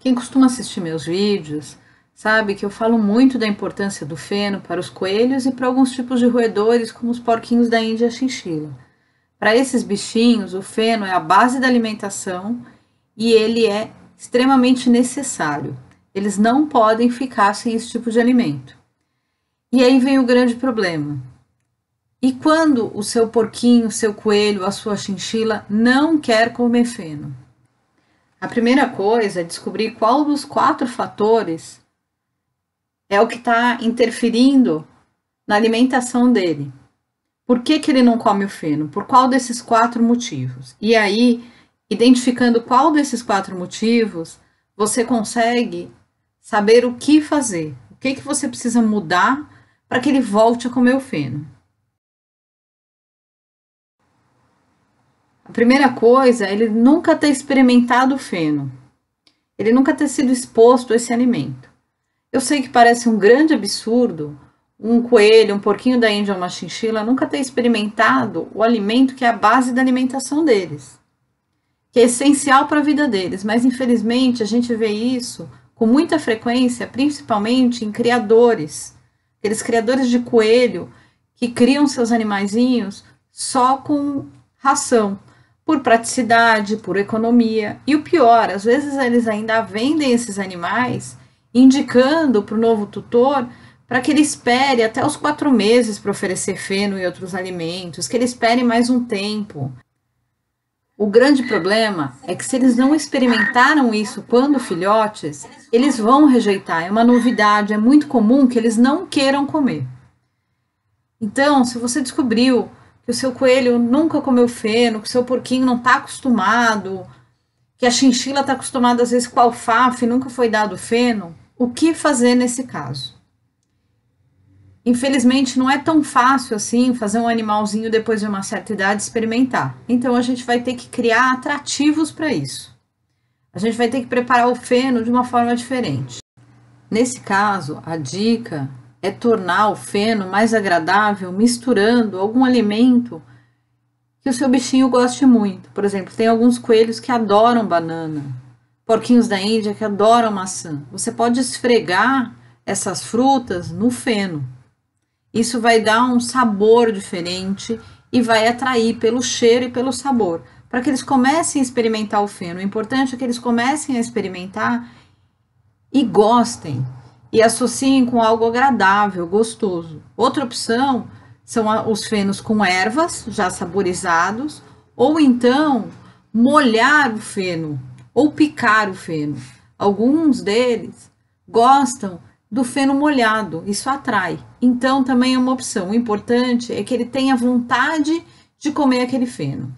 Quem costuma assistir meus vídeos sabe que eu falo muito da importância do feno para os coelhos e para alguns tipos de roedores, como os porquinhos da Índia e a chinchila. Para esses bichinhos, o feno é a base da alimentação e ele é extremamente necessário. Eles não podem ficar sem esse tipo de alimento. E aí vem o grande problema. E quando o seu porquinho, o seu coelho, a sua chinchila não quer comer feno? A primeira coisa é descobrir qual dos 4 fatores é o que está interferindo na alimentação dele. Por que ele não come o feno? Por qual desses 4 motivos? E aí, identificando qual desses 4 motivos, você consegue saber o que fazer. O que você precisa mudar para que ele volte a comer o feno. A primeira coisa é ele nunca ter experimentado o feno. Ele nunca ter sido exposto a esse alimento. Eu sei que parece um grande absurdo um coelho, um porquinho da Índia ou uma chinchila nunca ter experimentado o alimento que é a base da alimentação deles, que é essencial para a vida deles, mas infelizmente a gente vê isso com muita frequência, principalmente em criadores, aqueles criadores de coelho que criam seus animaizinhos só com ração, por praticidade, por economia, e o pior, às vezes eles ainda vendem esses animais indicando para o novo tutor para que ele espere até os 4 meses para oferecer feno e outros alimentos, que ele espere mais um tempo. O grande problema é que se eles não experimentaram isso quando filhotes, eles vão rejeitar, é uma novidade, é muito comum que eles não queiram comer. Então, se você descobriu que o seu coelho nunca comeu feno, que o seu porquinho não está acostumado, que a chinchila está acostumada às vezes com alfafa e nunca foi dado feno, o que fazer nesse caso? Infelizmente, não é tão fácil assim fazer um animalzinho depois de uma certa idade experimentar. Então, a gente vai ter que criar atrativos para isso. A gente vai ter que preparar o feno de uma forma diferente. Nesse caso, a dica é tornar o feno mais agradável misturando algum alimento que o seu bichinho goste muito. Por exemplo, tem alguns coelhos que adoram banana, porquinhos da Índia que adoram maçã. Você pode esfregar essas frutas no feno. Isso vai dar um sabor diferente e vai atrair pelo cheiro e pelo sabor, para que eles comecem a experimentar o feno. O importante é que eles comecem a experimentar e gostem, e associem com algo agradável, gostoso. Outra opção são os fenos com ervas já saborizados, ou então molhar o feno, ou picar o feno. Alguns deles gostam do feno molhado, isso atrai. Então também é uma opção. O importante é que ele tenha vontade de comer aquele feno.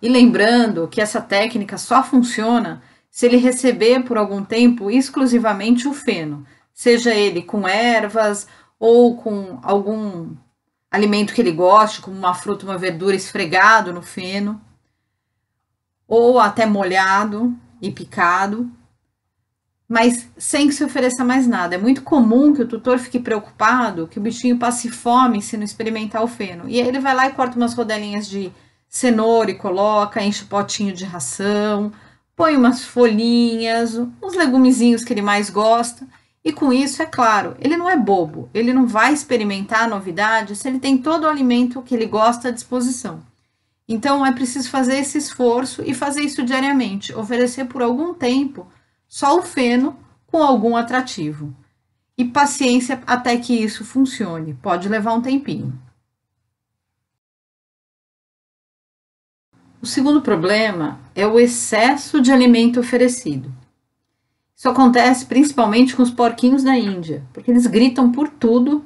E lembrando que essa técnica só funciona se ele receber por algum tempo exclusivamente o feno, seja ele com ervas ou com algum alimento que ele goste, como uma fruta, uma verdura esfregado no feno, ou até molhado e picado, mas sem que se ofereça mais nada. É muito comum que o tutor fique preocupado que o bichinho passe fome se não experimentar o feno. E aí ele vai lá e corta umas rodelinhas de cenoura e coloca, enche o potinho de ração, põe umas folhinhas, uns legumezinhos que ele mais gosta. E com isso, é claro, ele não é bobo, ele não vai experimentar a novidade se ele tem todo o alimento que ele gosta à disposição. Então é preciso fazer esse esforço e fazer isso diariamente, oferecer por algum tempo só o feno com algum atrativo. E paciência até que isso funcione, pode levar um tempinho. O segundo problema é o excesso de alimento oferecido. Isso acontece principalmente com os porquinhos da Índia, porque eles gritam por tudo,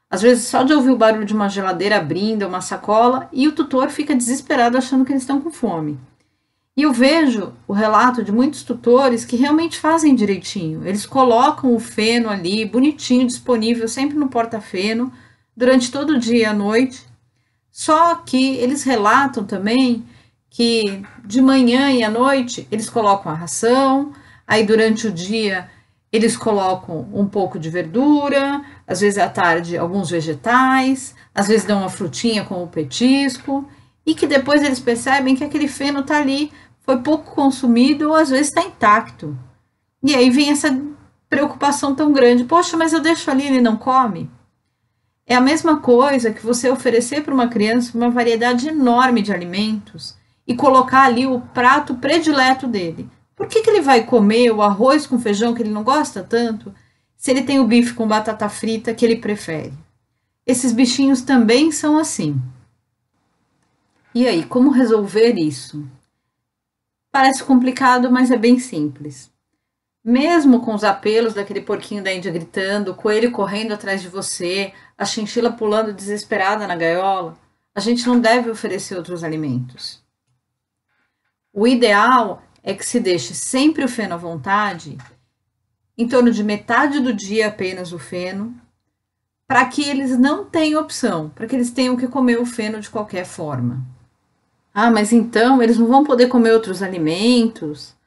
às vezes só de ouvir o barulho de uma geladeira abrindo, uma sacola, e o tutor fica desesperado achando que eles estão com fome. E eu vejo o relato de muitos tutores que realmente fazem direitinho. Eles colocam o feno ali, bonitinho, disponível, sempre no porta-feno, durante todo o dia e a noite. Só que eles relatam também que de manhã e à noite eles colocam a ração, aí durante o dia eles colocam um pouco de verdura, às vezes à tarde alguns vegetais, às vezes dão uma frutinha como petisco, e que depois eles percebem que aquele feno está ali foi pouco consumido ou às vezes está intacto. E aí vem essa preocupação tão grande. Poxa, mas eu deixo ali e ele não come? É a mesma coisa que você oferecer para uma criança uma variedade enorme de alimentos e colocar ali o prato predileto dele. Por que ele vai comer o arroz com feijão que ele não gosta tanto, se ele tem o bife com batata frita que ele prefere? Esses bichinhos também são assim. E aí, como resolver isso? Parece complicado, mas é bem simples. Mesmo com os apelos daquele porquinho da Índia gritando, o coelho correndo atrás de você, a chinchila pulando desesperada na gaiola, a gente não deve oferecer outros alimentos. O ideal é que se deixe sempre o feno à vontade, em torno de metade do dia apenas o feno, para que eles não tenham opção, para que eles tenham que comer o feno de qualquer forma. Ah, mas então eles não vão poder comer outros alimentos?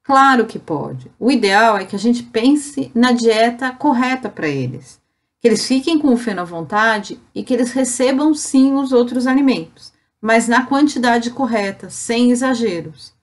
Claro que pode. O ideal é que a gente pense na dieta correta para eles. Que eles fiquem com o feno à vontade e que eles recebam sim os outros alimentos, mas na quantidade correta, sem exageros.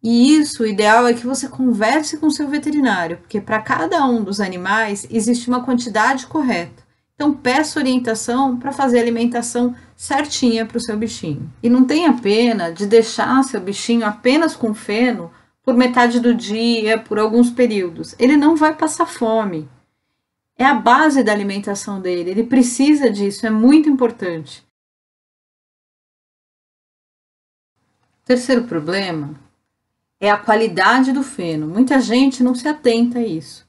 E isso, o ideal é que você converse com o seu veterinário, porque para cada um dos animais existe uma quantidade correta. Então, peça orientação para fazer a alimentação certinha para o seu bichinho. E não tenha pena de deixar seu bichinho apenas com feno por metade do dia, por alguns períodos. Ele não vai passar fome. É a base da alimentação dele. Ele precisa disso, é muito importante. Terceiro problema é a qualidade do feno. Muita gente não se atenta a isso.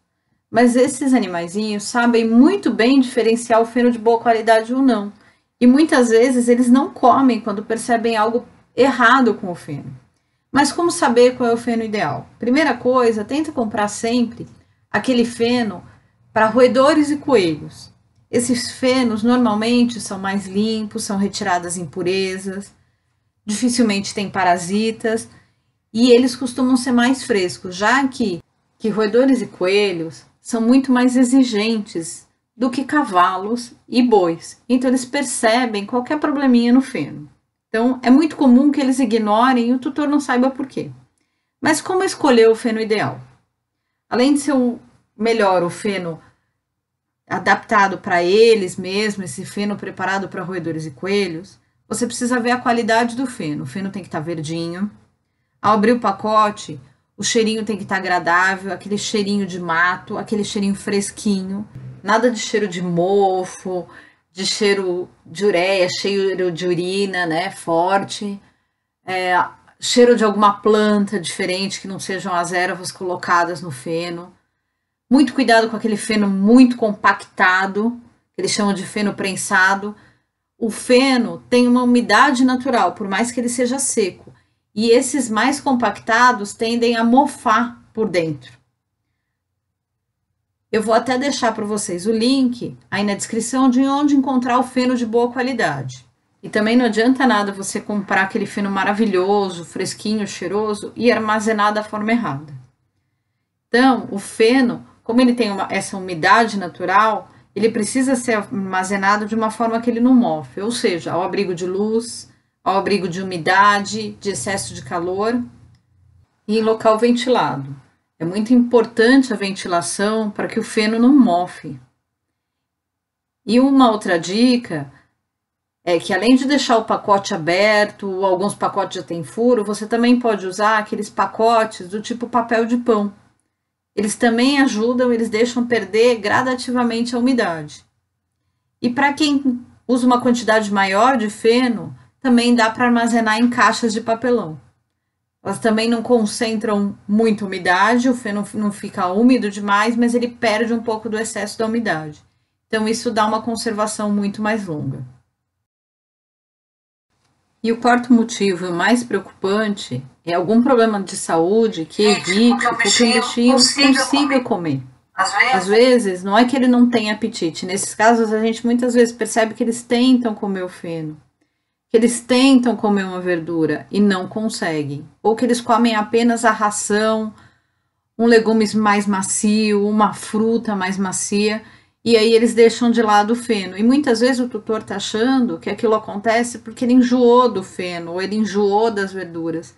Mas esses animaizinhos sabem muito bem diferenciar o feno de boa qualidade ou não. E muitas vezes eles não comem quando percebem algo errado com o feno. Mas como saber qual é o feno ideal? Primeira coisa, tenta comprar sempre aquele feno para roedores e coelhos. Esses fenos normalmente são mais limpos, são retiradas impurezas, dificilmente tem parasitas e eles costumam ser mais frescos, já que roedores e coelhos são muito mais exigentes do que cavalos e bois. Então, eles percebem qualquer probleminha no feno. Então, é muito comum que eles ignorem e o tutor não saiba por quê. Mas como escolher o feno ideal? Além de ser o melhor, o feno adaptado para eles mesmo, esse feno preparado para roedores e coelhos, você precisa ver a qualidade do feno. O feno tem que estar verdinho. Ao abrir o pacote, o cheirinho tem que estar agradável, aquele cheirinho de mato, aquele cheirinho fresquinho. Nada de cheiro de mofo, de cheiro de ureia, cheiro de urina, né, forte. Cheiro de alguma planta diferente, que não sejam as ervas colocadas no feno. Muito cuidado com aquele feno muito compactado, que eles chamam de feno prensado. O feno tem uma umidade natural, por mais que ele seja seco. E esses mais compactados tendem a mofar por dentro. Eu vou até deixar para vocês o link aí na descrição de onde encontrar o feno de boa qualidade. E também não adianta nada você comprar aquele feno maravilhoso, fresquinho, cheiroso e armazenar da forma errada. Então, o feno, como ele tem essa umidade natural, ele precisa ser armazenado de uma forma que ele não mofe, ou seja, ao abrigo de luz, ao abrigo de umidade, de excesso de calor e em local ventilado. É muito importante a ventilação para que o feno não mofe. E uma outra dica é que além de deixar o pacote aberto, ou alguns pacotes já têm furo, você também pode usar aqueles pacotes do tipo papel de pão. Eles também ajudam, eles deixam perder gradativamente a umidade. E para quem usa uma quantidade maior de feno, também dá para armazenar em caixas de papelão. Elas também não concentram muita umidade, o feno não fica úmido demais, mas ele perde um pouco do excesso da umidade. Então, isso dá uma conservação muito mais longa. E o quarto motivo, o mais preocupante, é algum problema de saúde que evite que o bichinho consiga comer. Às vezes, não é que ele não tem apetite. Nesses casos, a gente muitas vezes percebe que eles tentam comer o feno, que eles tentam comer uma verdura e não conseguem. Ou que eles comem apenas a ração, um legume mais macio, uma fruta mais macia, e aí eles deixam de lado o feno. E muitas vezes o tutor está achando que aquilo acontece porque ele enjoou do feno, ou ele enjoou das verduras.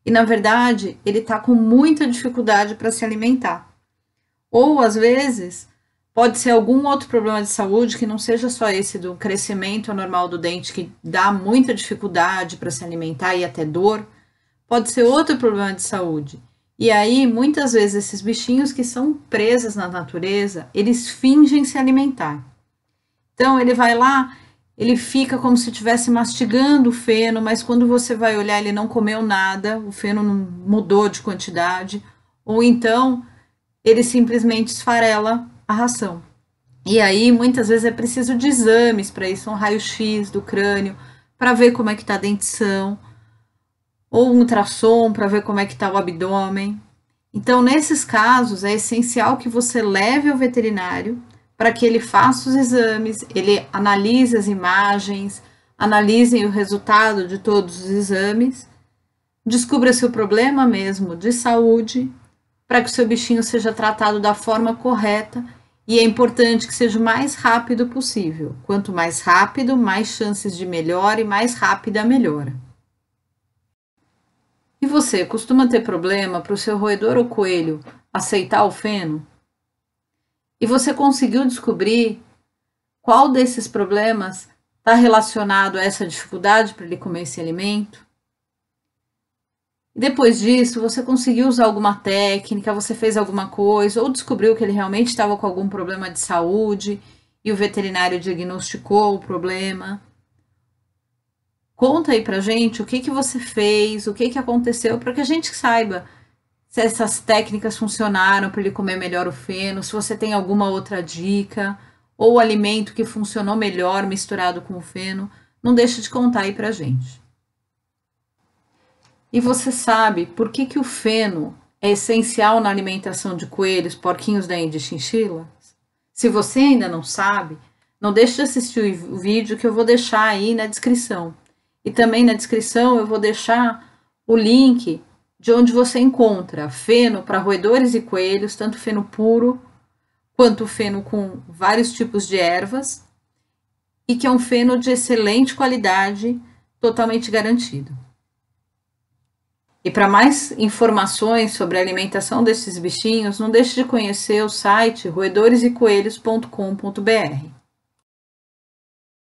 e na verdade ele está com muita dificuldade para se alimentar. Ou às vezes pode ser algum outro problema de saúde que não seja só esse do crescimento anormal do dente, que dá muita dificuldade para se alimentar e até dor. Pode ser outro problema de saúde. E aí, muitas vezes, esses bichinhos que são presas na natureza, eles fingem se alimentar. Então, ele vai lá, ele fica como se estivesse mastigando o feno, mas quando você vai olhar, ele não comeu nada, o feno não mudou de quantidade, ou então ele simplesmente esfarela a ração. E aí, muitas vezes, é preciso de exames para isso, um raio-x do crânio, para ver como é que está a dentição, ou um ultrassom para ver como é que está o abdômen. Então, nesses casos, é essencial que você leve ao veterinário para que ele faça os exames, ele analise as imagens, analise o resultado de todos os exames, descubra se o problema mesmo de saúde, para que o seu bichinho seja tratado da forma correta, e é importante que seja o mais rápido possível. Quanto mais rápido, mais chances de melhora e mais rápida a melhora. E você, costuma ter problema para o seu roedor ou coelho aceitar o feno? E você conseguiu descobrir qual desses problemas está relacionado a essa dificuldade para ele comer esse alimento? E depois disso, você conseguiu usar alguma técnica, você fez alguma coisa, ou descobriu que ele realmente estava com algum problema de saúde e o veterinário diagnosticou o problema? Conta aí pra gente o que você fez, o que aconteceu, para que a gente saiba se essas técnicas funcionaram para ele comer melhor o feno, se você tem alguma outra dica, ou o alimento que funcionou melhor misturado com o feno, não deixa de contar aí pra gente. E você sabe por que o feno é essencial na alimentação de coelhos, porquinhos da Índia e chinchilas? Se você ainda não sabe, não deixe de assistir o vídeo que eu vou deixar aí na descrição. E também na descrição eu vou deixar o link de onde você encontra feno para roedores e coelhos, tanto feno puro quanto feno com vários tipos de ervas, e que é um feno de excelente qualidade, totalmente garantido. E para mais informações sobre a alimentação desses bichinhos, não deixe de conhecer o site roedoresecoelhos.com.br.